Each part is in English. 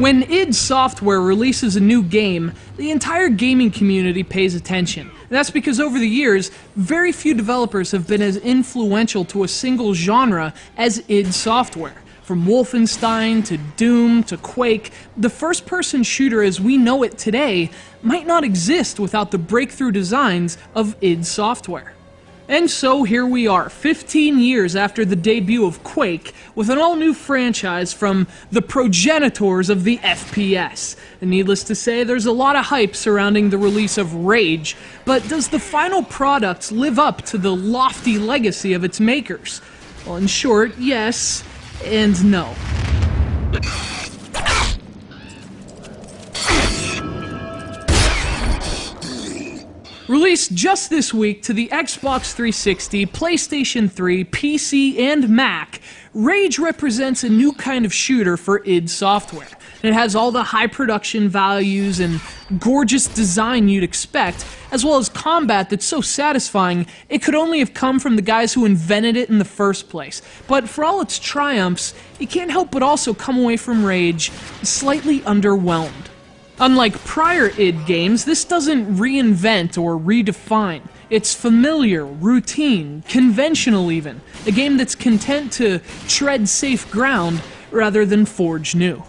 When id Software releases a new game, the entire gaming community pays attention. And that's because over the years, very few developers have been as influential to a single genre as id Software. From Wolfenstein to Doom to Quake, the first-person shooter as we know it today might not exist without the breakthrough designs of id Software. And so here we are, 15 years after the debut of Quake, with an all-new franchise from the progenitors of the FPS. And needless to say, there's a lot of hype surrounding the release of Rage, but does the final product live up to the lofty legacy of its makers? Well, in short, yes and no. Released just this week to the Xbox 360, PlayStation 3, PC, and Mac, Rage represents a new kind of shooter for id Software. And it has all the high production values and gorgeous design you'd expect, as well as combat that's so satisfying it could only have come from the guys who invented it in the first place. But for all its triumphs, you can't help but also come away from Rage slightly underwhelmed. Unlike prior id games, this doesn't reinvent or redefine. It's familiar, routine, conventional even. A game that's content to tread safe ground rather than forge new.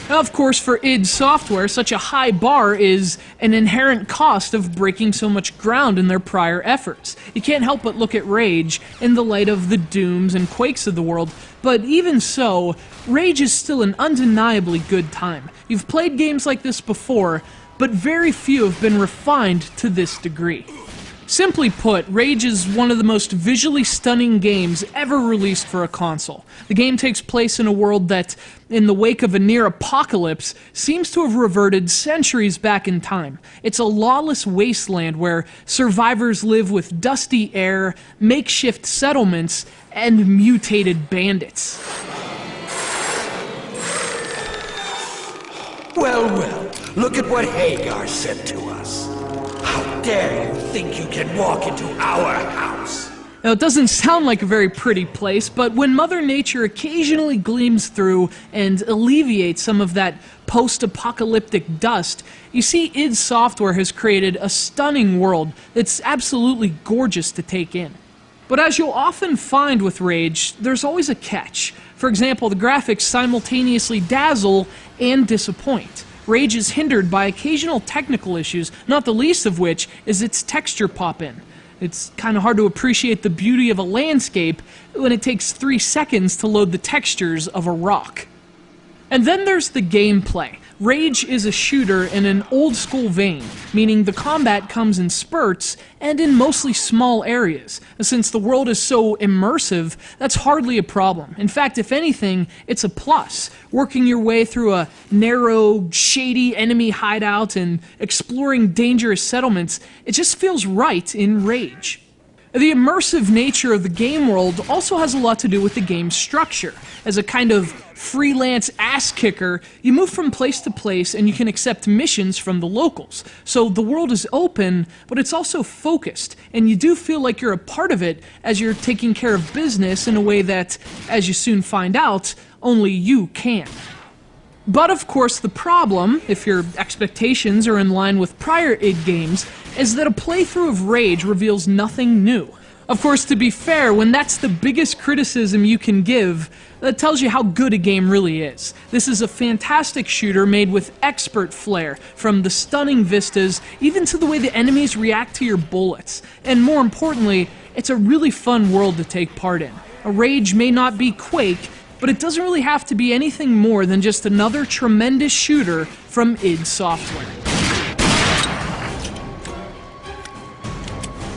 Now, of course, for id Software, such a high bar is an inherent cost of breaking so much ground in their prior efforts. You can't help but look at Rage in the light of the Dooms and Quakes of the world, but even so, Rage is still an undeniably good time. You've played games like this before, but very few have been refined to this degree. Simply put, Rage is one of the most visually stunning games ever released for a console. The game takes place in a world that, in the wake of a near apocalypse, seems to have reverted centuries back in time. It's a lawless wasteland where survivors live with dusty air, makeshift settlements, and mutated bandits. Well, look at what Hagar said to us. How dare you think you can walk into our house? Now, it doesn't sound like a very pretty place, but when Mother Nature occasionally gleams through and alleviates some of that post-apocalyptic dust, you see id Software has created a stunning world that's absolutely gorgeous to take in. But as you'll often find with Rage, there's always a catch. For example, the graphics simultaneously dazzle and disappoint. Rage is hindered by occasional technical issues, not the least of which is its texture pop-in. It's kind of hard to appreciate the beauty of a landscape when it takes 3 seconds to load the textures of a rock. And then there's the gameplay. Rage is a shooter in an old-school vein, meaning the combat comes in spurts and in mostly small areas. Since the world is so immersive, that's hardly a problem. In fact, if anything, it's a plus. Working your way through a narrow, shady enemy hideout and exploring dangerous settlements, it just feels right in Rage. The immersive nature of the game world also has a lot to do with the game's structure. As a kind of freelance ass-kicker, you move from place to place and you can accept missions from the locals. So the world is open, but it's also focused, and you do feel like you're a part of it as you're taking care of business in a way that, as you soon find out, only you can. But of course the problem, if your expectations are in line with prior id games, is that a playthrough of Rage reveals nothing new. Of course, to be fair, when that's the biggest criticism you can give, that tells you how good a game really is. This is a fantastic shooter made with expert flair, from the stunning vistas, even to the way the enemies react to your bullets. And more importantly, it's a really fun world to take part in. A Rage may not be Quake, but it doesn't really have to be anything more than just another tremendous shooter from id Software.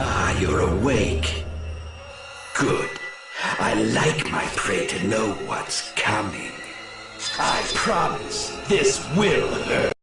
Ah, you're awake. Good. I like my prey to know what's coming. I promise this will hurt.